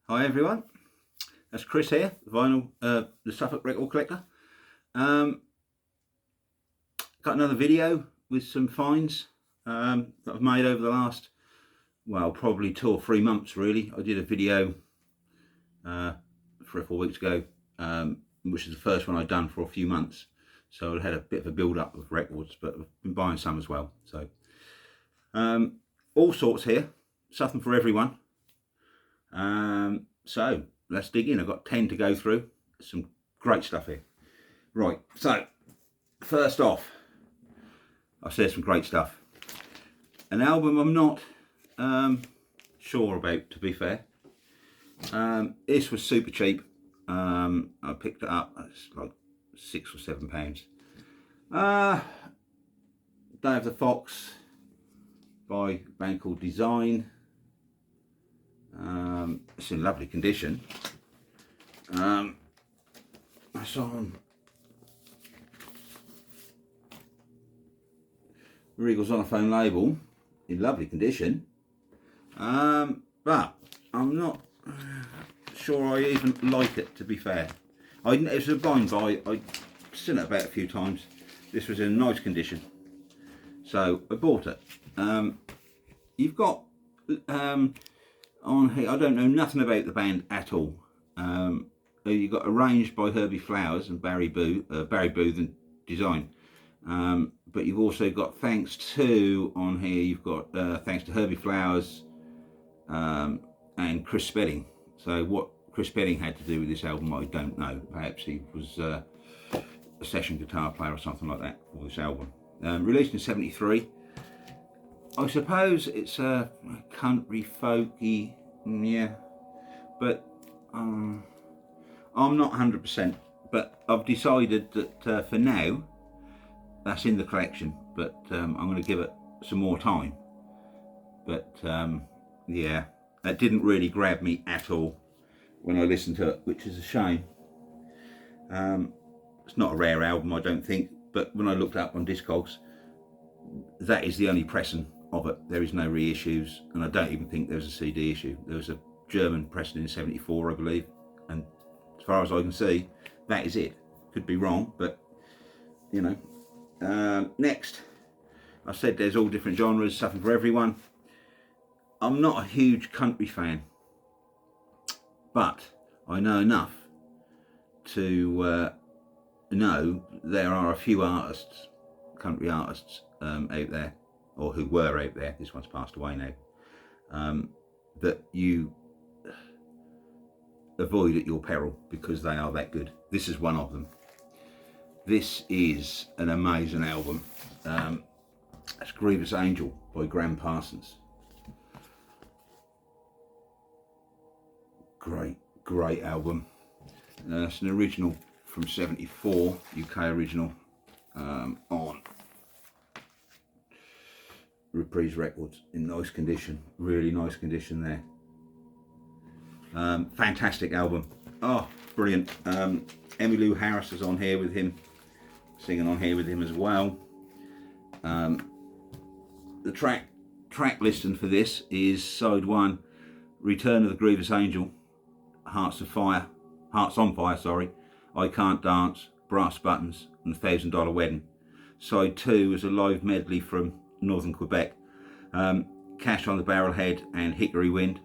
Hi everyone, that's Chris here, the Suffolk record collector. Got another video with some finds that I've made over the last, well, probably 2 or 3 months really. I did a video 3 or 4 weeks ago, which is the first one I'd done for a few months. So I had a bit of a build up of records, but I've been buying some as well. So all sorts here, something for everyone. So let's dig in. I've got 10 to go through. Some great stuff here. Right, so first off, I've said some great stuff. An album I'm not sure about, to be fair. This was super cheap. I picked it up. It's like £6 or £7. Day of the Fox by a band called Design. It's in lovely condition. It's on Regal's Xylophone label, in lovely condition. But I'm not sure I even like it, to be fair. It was a blind buy. I'd seen it about a few times. This was in nice condition, so I bought it. You've got on here, I don't know nothing about the band at all. You've got arranged by Herbie Flowers and Barry Booth and Design. But you've also got thanks to on here. You've got thanks to Herbie Flowers and Chris Spedding. So what Chris Spedding had to do with this album, I don't know. Perhaps he was a session guitar player or something like that for this album. Released in '73. I suppose it's a country folky, yeah, but I'm not 100%. But I've decided that for now, that's in the collection. But I'm going to give it some more time. But yeah, that didn't really grab me at all when I listened to it, which is a shame. It's not a rare album, I don't think. But when I looked up on Discogs, that is the only pressing of it. There is no reissues, and I don't even think there's a CD issue. There was a German pressing in '74, I believe, and as far as I can see, that is it. Could be wrong, but you know. Next, I said there's all different genres, something for everyone. I'm not a huge country fan, but I know enough to know there are a few artists, country artists out there, or who were out there, this one's passed away now, that you avoid at your peril because they are that good. This is one of them. This is an amazing album. It's Grievous Angel by Parsons. Great album. It's an original from '74, UK original, on Reprise Records, in nice condition, really nice condition there. Fantastic album. Oh, brilliant. Emmylou Harris is on here with him, singing on here with him as well. The track listing for this is side 1, Return of the Grievous Angel, Hearts on Fire, sorry, I Can't Dance, Brass Buttons, and $1,000 Wedding. Side 2 is a live medley from Northern Quebec, Cash on the Barrelhead and Hickory Wind.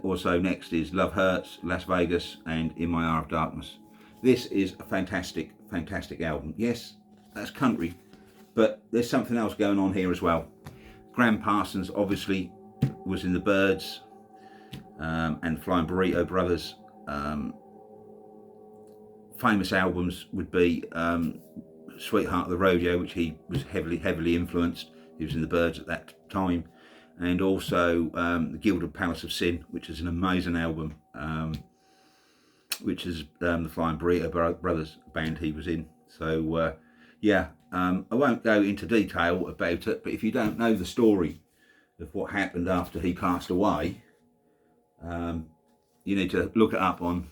Also next is Love Hurts, Las Vegas, and In My Hour of Darkness. This is a fantastic album. Yes, that's country, but there's something else going on here as well. Parsons obviously was in the Byrds and Flying Burrito Brothers. Famous albums would be Sweetheart of the Rodeo, which he was heavily influenced. He was in the Byrds at that time, and also the Gilded Palace of Sin, which is an amazing album, which is the Flying Burrito Brothers band he was in. So yeah, I won't go into detail about it, but if you don't know the story of what happened after he passed away, you need to look it up on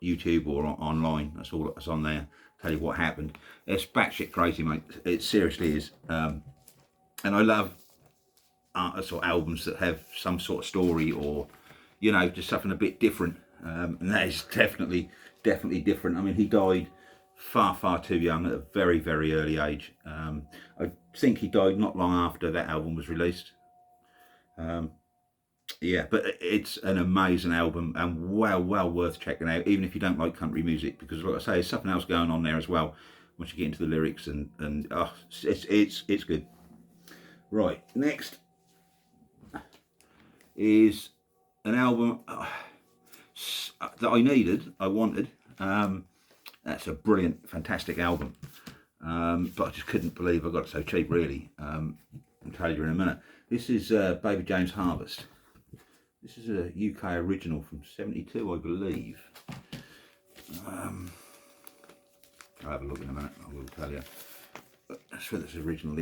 YouTube or online. That's all that's on there. Tell you what happened. It's batshit crazy, mate. It seriously is. And I love artists or albums that have some sort of story, or you know, just something a bit different. And that is definitely different. I mean, he died far too young at a very early age. I think he died not long after that album was released. Yeah, but it's an amazing album and well worth checking out, even if you don't like country music, because like I say, there's something else going on there as well once you get into the lyrics, and oh, it's good. Right, next is an album that I wanted. That's a brilliant, fantastic album, but I just couldn't believe I got it so cheap, really. I'll tell you in a minute. This is Baby Jane's Harvest. This is a UK original from '72, I believe. I'll have a look in a minute, I will tell you. But I swear this is original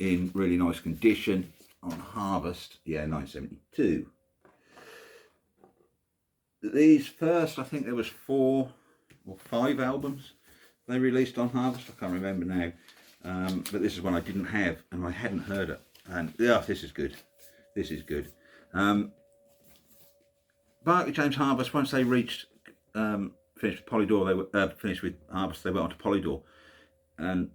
in really nice condition on Harvest. Yeah, 1972. These first, I think there was 4 or 5 albums they released on Harvest. I can't remember now. But this is one I didn't have and I hadn't heard it. And yeah, this is good. This is good. Barclay James Harvest, once they reached finished with Polydor, they were finished with Harvest, they went on to Polydor, and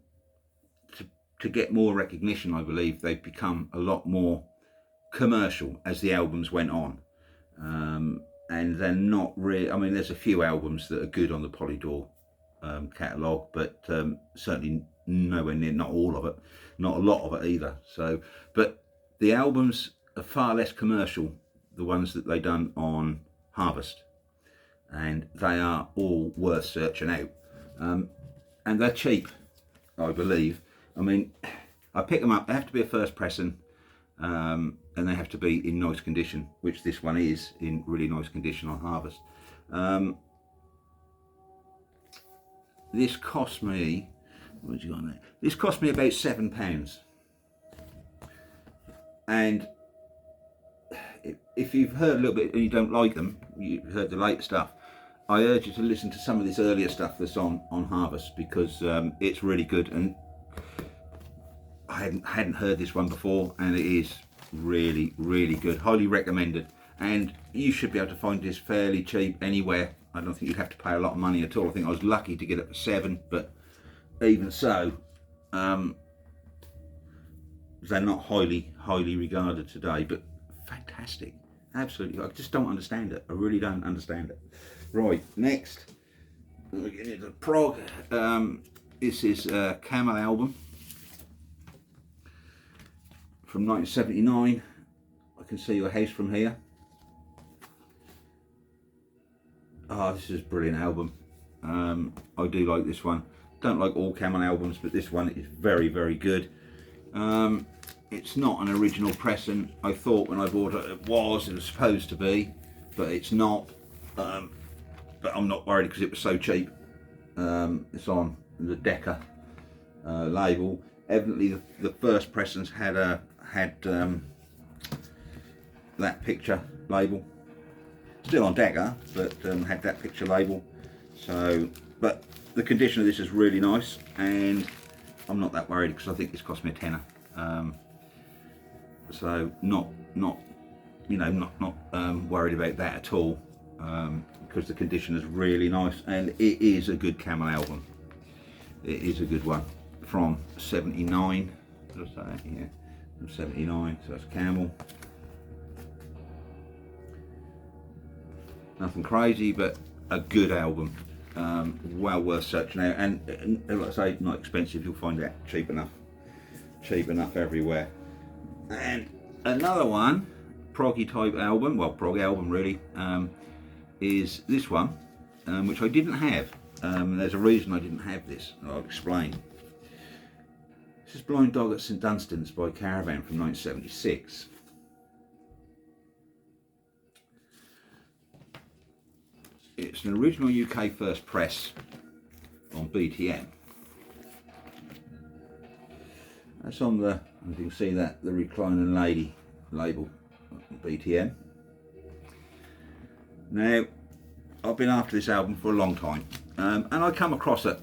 to get more recognition, I believe they've become a lot more commercial as the albums went on. And they're not really, I mean, there's a few albums that are good on the Polydor catalogue, but certainly nowhere near, not all of it, not a lot of it either. So, but the albums are far less commercial, the ones that they done on Harvest, and they are all worth searching out. And they're cheap, I believe. I mean, I pick them up, they have to be a first pressing, and they have to be in nice condition, which this one is in really nice condition on Harvest. This cost me, what's you got there? This cost me about £7. And if you've heard a little bit and you don't like them, you've heard the later stuff, I urge you to listen to some of this earlier stuff that's on Harvest, because it's really good. And I hadn't heard this one before, and it is really good, highly recommended. And you should be able to find this fairly cheap anywhere. I don't think you'd have to pay a lot of money at all. I think I was lucky to get it for £7, but even so, they're not highly regarded today, but fantastic, absolutely. I just don't understand it. I really don't understand it. Right, next we get into prog. This is a Camel album from 1979. I can see your house from here. Oh, this is a brilliant album. I do like this one. Don't like all Camel albums, but this one is very good. It's not an original pressing. I thought when I bought it, it was supposed to be, but it's not. But I'm not worried because it was so cheap. It's on the Decca label. Evidently, the first pressings had that picture label. Still on Decca, but had that picture label. So, but the condition of this is really nice, and I'm not that worried because I think this cost me a tenner. So not worried about that at all, because the condition is really nice, and it is a good Camel album. It is a good one from '79. Did I say that? Yeah, from '79. So that's Camel. Nothing crazy, but a good album. Well worth searching out, and like I say, not expensive. You'll find that cheap enough everywhere. And another one, proggy type album, well, prog album really, is this one, which I didn't have. There's a reason I didn't have this, and I'll explain. This is Blind Dog at St Dunstan's by Caravan from 1976. It's an original UK first press on BTM. That's on the, as you can see that, the Reclining Lady label on BTM. Now, I've been after this album for a long time, and I come across it.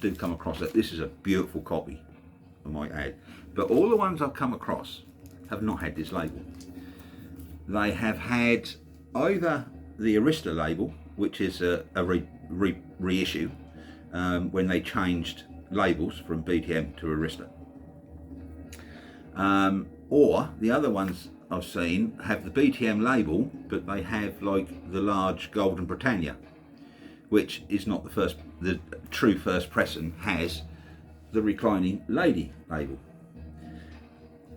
This is a beautiful copy, I might add. But all the ones I've come across have not had this label. they have had either the Arista label, which is a reissue, when they changed labels from BTM to Arista, or the other ones I've seen have the BTM label, but they have like the large Golden Britannia, which is not the true first press, and has the reclining lady label.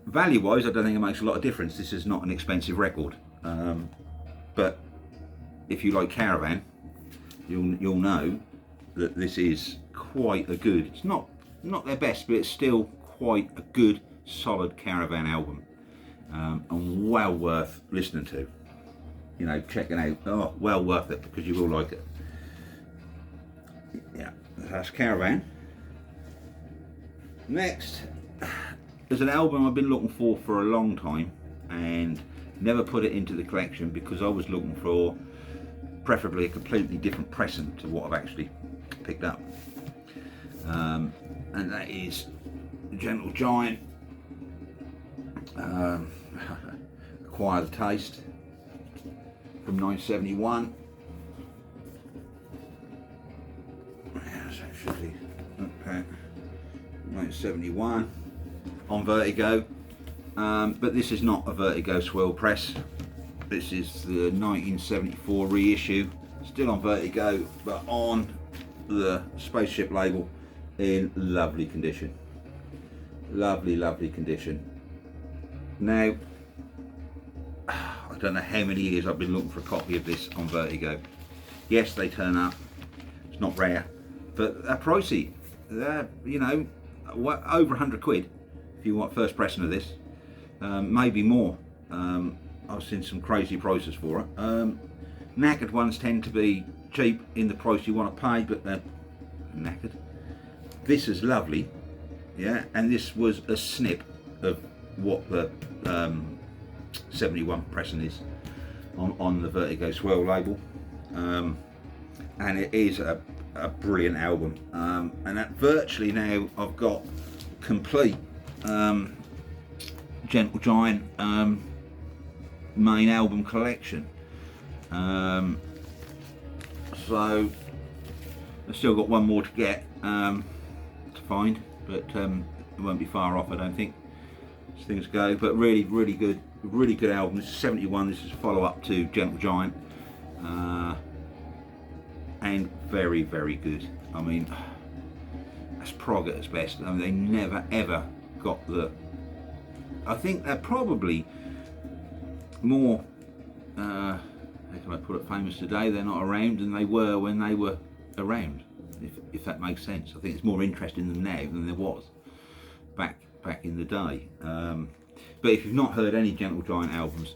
Value wise, I don't think it makes a lot of difference. This is not an expensive record, but if you like Caravan, you'll know that this is quite a good, it's not their best, but it's still quite a good solid Caravan album, and well worth listening to, you know, checking out. Oh, well worth it, because you will like it. Yeah, that's Caravan. Next is an album I've been looking for a long time and never put it into the collection because I was looking for preferably a completely different pressing to what I've actually picked up, and that is Gentle Giant, Acquire the Taste from 1971. Yes, actually, okay, 1971 on Vertigo, but this is not a Vertigo swirl press. This is the 1974 reissue, still on Vertigo, but on the Spaceship label in lovely condition. Lovely, lovely condition. Now, I don't know how many years I've been looking for a copy of this on Vertigo. Yes, they turn up. It's not rare, but they're pricey. They're, you know, over 100 quid if you want first pressing of this, maybe more. I've seen some crazy prices for it. Knackered ones tend to be cheap in the price you want to pay, but they're knackered. This is lovely, yeah, and this was a snip of what the 71 pressing is on the Vertigo Swirl label, and it is a brilliant album, and that virtually now I've got complete Gentle Giant main album collection, so I've still got one more to get, to find, but it won't be far off, I don't think, as things go. But really good album. This is 71. This is a follow up to Gentle Giant, and very good. I mean, that's prog at its best. I mean, they never ever got the, I think they're probably more, how can I put it, famous today. They're not around than they were when they were around, if that makes sense. I think it's more interest in them now than there was back in the day. But if you've not heard any Gentle Giant albums,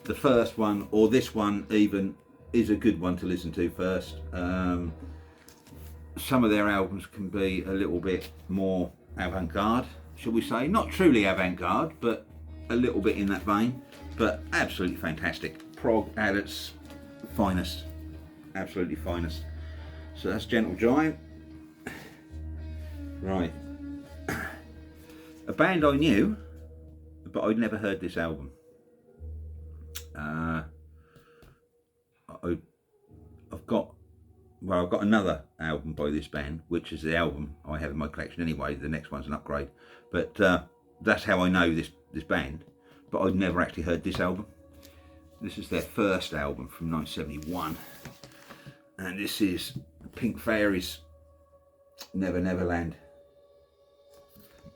the first one, or this one even, is a good one to listen to first. Some of their albums can be a little bit more avant-garde, shall we say. Not truly avant-garde, but a little bit in that vein. But absolutely fantastic. Prog at its finest. Absolutely finest. So that's Gentle Giant. Right. A band I knew, but I'd never heard this album. I've got another album by this band, which is the album I have in my collection anyway. The next one's an upgrade, but that's how I know this band. But I'd never actually heard this album. This is their first album from 1971, and this is Pink Fairies, Never Neverland.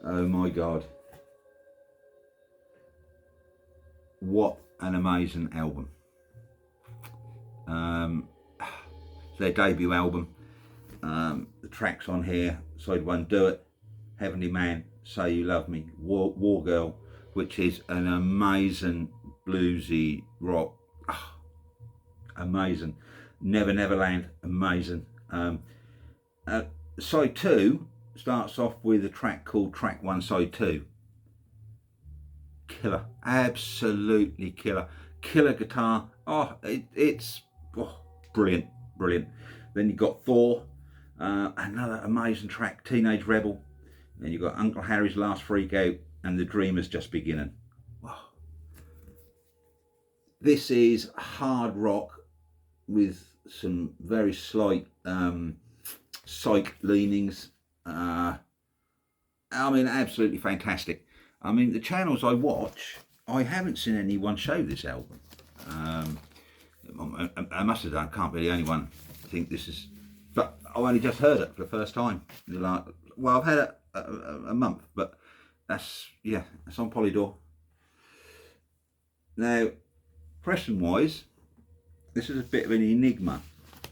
Oh my God, what an amazing album. It's their debut album. The tracks on here: side one, Do It, Heavenly Man, Say You Love Me, War Girl, which is an amazing bluesy rock. Amazing. Never Neverland, amazing. Side two starts off with a track called Track One, Side Two. Killer, absolutely killer. Killer guitar. It's brilliant. Then you've got Thor, another amazing track, Teenage Rebel. Then you've got Uncle Harry's Last Freak Out and The Dreamer's Just Beginning. This is hard rock with some very slight psych leanings. I mean, absolutely fantastic. I mean, the channels I watch, I haven't seen anyone show this album. I must have done, can't be the only one. I think this is, but I only just heard it for the first time. Well, I've had it a month, but that's, yeah, that's on Polydor. Now, pressing wise, this is a bit of an enigma.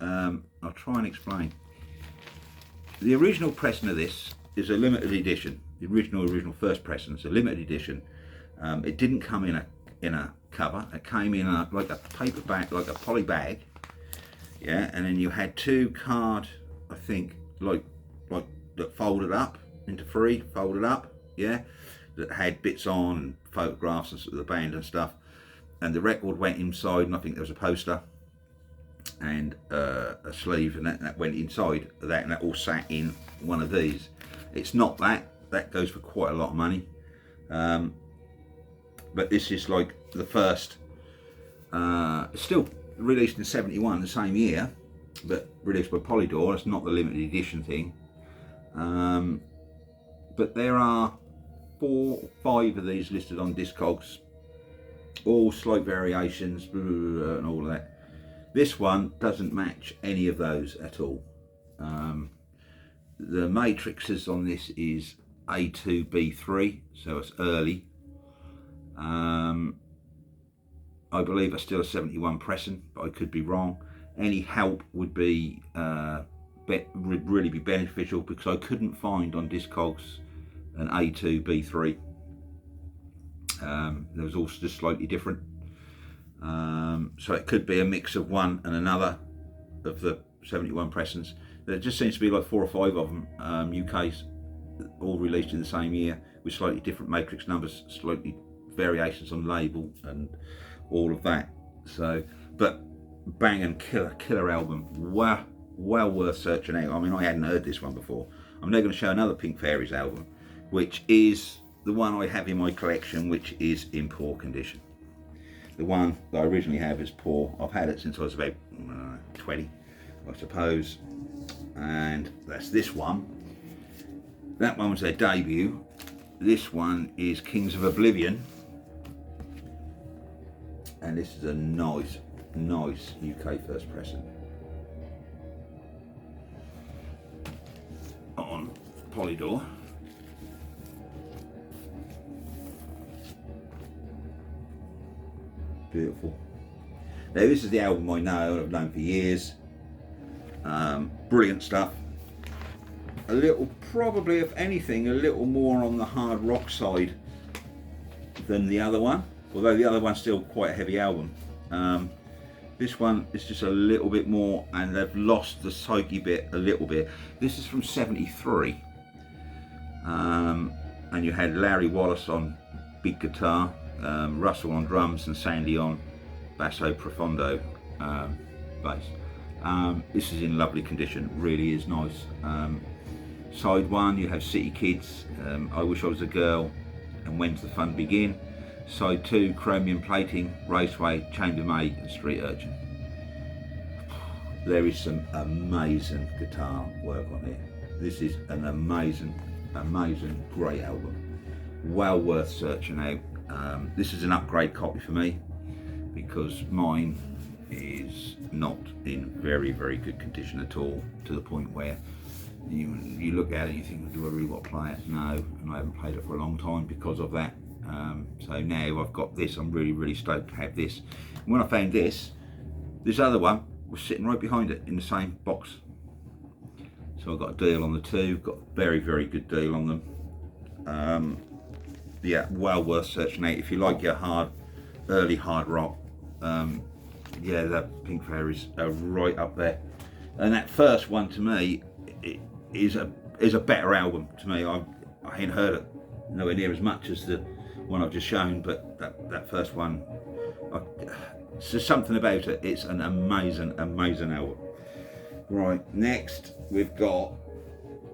I'll try and explain. The original pressing of this is a limited edition. The original first pressing is a limited edition. It didn't come in a cover. It came in like a paper bag, like a poly bag. Yeah, and then you had two card, I think, like that folded up into three, folded up. Yeah, that had bits on and photographs of the band and stuff. And the record went inside, and I think there was a poster and a sleeve, and that went inside of that, and that all sat in one of these. It's not that. That goes for quite a lot of money. But this is like the first, still released in '71, the same year, but released by Polydor. It's not the limited edition thing. But there are 4 or 5 of these listed on Discogs, all slight variations, blah, blah, blah, and all of that. This one doesn't match any of those at all. The matrices on this is A2B3, so it's early. I believe it's still a 71 pressing, but I could be wrong. Any help would be really be beneficial, because I couldn't find on Discogs an A2B3. There was also just slightly different. So it could be a mix of one and another of the 71 pressings. There just seems to be like 4 or 5 of them, UK's, all released in the same year with slightly different matrix numbers, slightly variations on label and all of that. So, but bang and killer album. Wow, well worth searching out. I mean, I hadn't heard this one before. I'm now going to show another Pink Fairies album, which is the one I have in my collection, which is in poor condition. The one that I originally have is poor. I've had it since I was about 20, I suppose, and that's this one. That one was their debut. This one is Kings of Oblivion, and this is a nice UK first pressing on Polydor. Beautiful. Now this is the album I know, I've known for years. Brilliant stuff. A little, probably if anything, a little more on the hard rock side than the other one, although the other one's still quite a heavy album. This one is just a little bit more, and they've lost the psyche bit a little bit. This is from '73, and you had Larry Wallace on big guitar, Russell on drums, and Sandy on basso profondo bass. This is in lovely condition, really is nice. Side 1, you have City Kids, I Wish I Was a Girl, and When's the Fun Begin. Side 2, Chromium Plating, Raceway, Chambermaid, and Street Urchin. There is some amazing guitar work on here. This is an amazing, great album. Well worth searching out. This is an upgrade copy for me, because mine is not in very good condition at all, to the point where you look at it and you think, do I really want to play it? No, and I haven't played it for a long time because of that. So now I've got this, I'm really stoked to have this. And when I found this other one was sitting right behind it in the same box. So I got a deal on the two, got a very good deal on them. Yeah, well worth searching out if you like your early hard rock. Yeah, the Pink Fairies are right up there. And that first one to me is a better album to me. I hadn't heard it nowhere near as much as the one I've just shown, but that first one, it's just something about it. It's an amazing album. Right, next we've got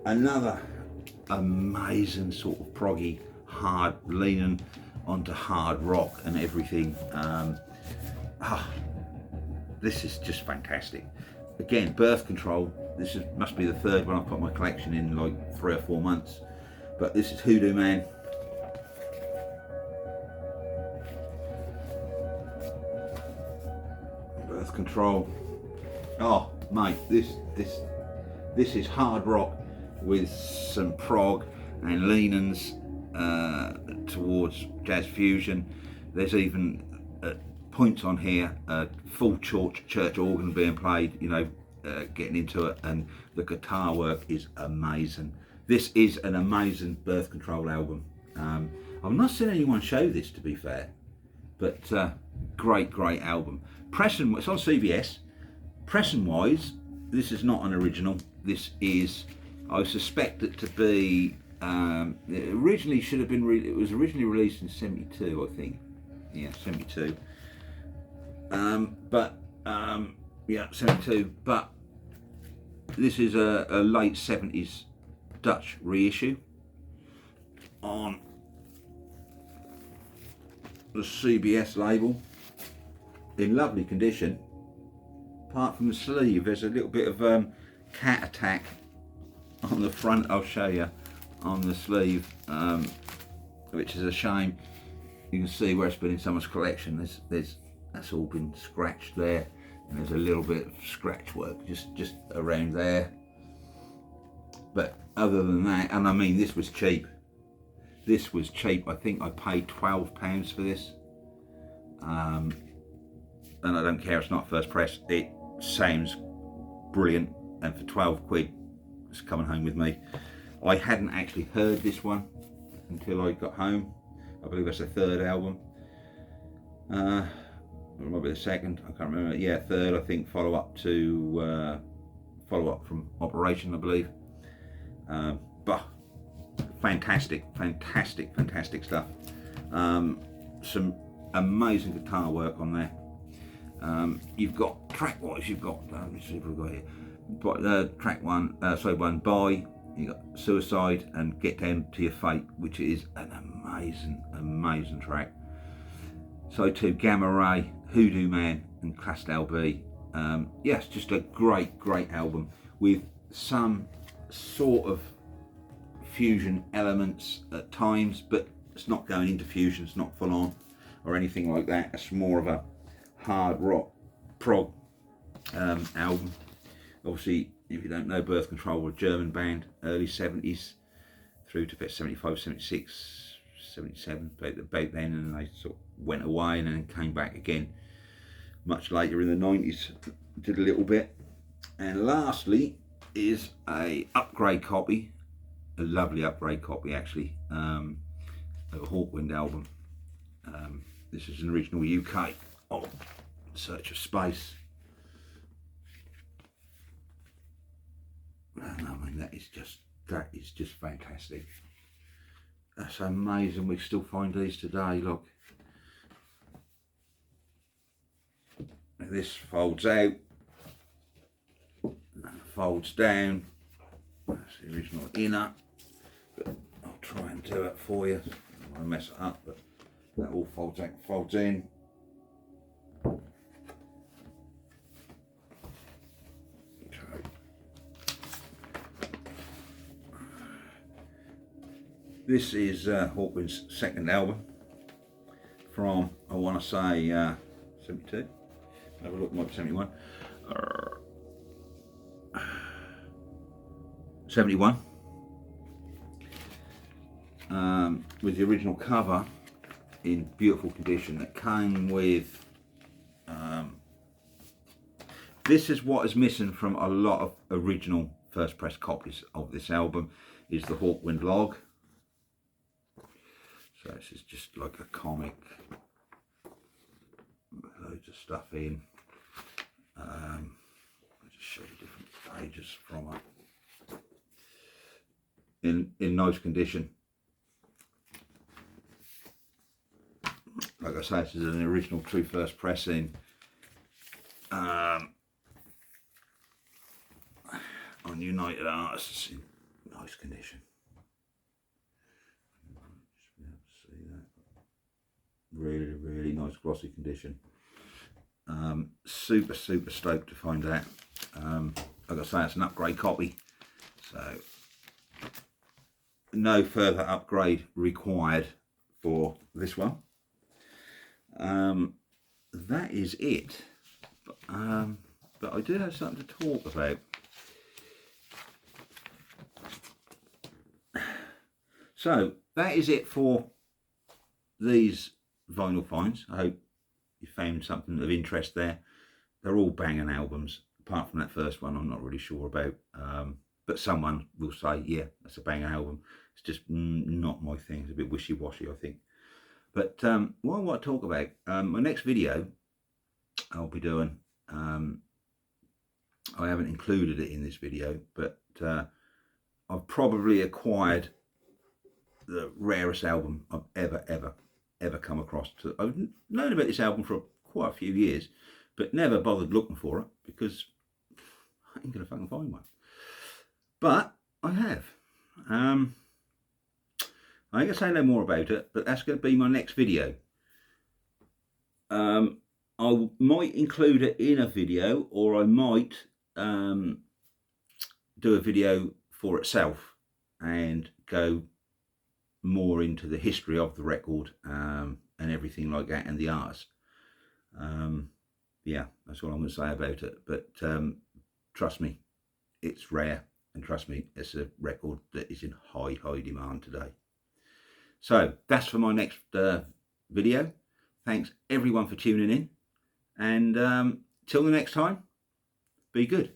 another amazing sort of proggy, hard, leaning onto hard rock and everything. This is just fantastic. Again, birth control. This must be the third one I've put my collection in like 3 or 4 months. But this is Hoodoo Man. Birth control. Oh, mate, this is hard rock with some prog and leanings towards jazz fusion. There's even points on here, full church organ being played, you know, getting into it, and the guitar work is amazing. This is an amazing birth control album. I've not seen anyone show this, to be fair, but great album. Pressing, it's on CBS. Pressing wise, this is not an original. This is, I suspect it to be, it originally should have been, it was originally released in 72, I think. Yeah, 72. Yeah, 72, but this is a late 70s Dutch reissue on the CBS label, in lovely condition. Apart from the sleeve, there's a little bit of cat attack on the front, I'll show you, on the sleeve, which is a shame. You can see where it's been in someone's collection. That's all been scratched there, and there's a little bit of scratch work just around there. But other than that, and I mean, this was cheap. This was cheap. I think I paid £12 for this, and I don't care. It's not first press. It sounds brilliant, and for 12 quid, it's coming home with me. I hadn't actually heard this one until I got home. I believe that's the third album. It might be the second, I can't remember. Yeah, third, I think. Follow up from Operation, I believe. But fantastic stuff. Some amazing guitar work on there. You've got track wise, you've got, let me see if we've got here. But track one, one, Bye. You got Suicide and Get Down to Your Fate, which is an amazing track. So too, Gamma Ray, Hoodoo Man, and Classed LB. Yes, just a great album with some sort of fusion elements at times, but it's not going into fusion, it's not full on or anything like that. It's more of a hard rock prog album. Obviously, if you don't know, Birth Control were a German band, early 70s through to about 75, 76, 77, about then, and they sort of went away and then came back again much later in the 90s, did a little bit. And lastly is a upgrade copy, a lovely upgrade copy actually, of a Hawkwind album. This is an original UK of Search of Space. And I mean, that is just fantastic. That's amazing. We still find these today. Look, this folds out, and folds down. That's the original inner, but I'll try and do it for you. I don't want to mess it up, but that all folds out, folds in. This is Hawkwind's second album from, I want to say, 72. Have a look, might be 71. 71. With the original cover in beautiful condition that came with. This is what is missing from a lot of original first press copies of this album, is the Hawkwind log. So this is just like a comic, loads of stuff in. I'll just show you different pages from it. In nice condition. Like I say, this is an original true first pressing. On United Artists, in nice condition. Really nice glossy condition. Super stoked to find out. Like I say, it's an upgrade copy, so no further upgrade required for this one. That is it. But I do have something to talk about. So that is it for these vinyl finds. I hope you found something of interest there. They're all banging albums, apart from that first one I'm not really sure about. But someone will say, yeah, that's a banging album. It's just not my thing. It's a bit wishy-washy, I think. But what I want to talk about, my next video I'll be doing, I haven't included it in this video, but I've probably acquired the rarest album I've ever come across. I've known about this album for quite a few years, but never bothered looking for it because I ain't gonna fucking find one. But I have. I ain't gonna say no more about it, but that's gonna be my next video. I might include it in a video, or I might do a video for itself and go more into the history of the record and everything like that, and the artists. Yeah, that's all I'm going to say about it. But trust me, it's rare, and trust me, it's a record that is in high demand today. So that's for my next video. Thanks everyone for tuning in, and till the next time, be good.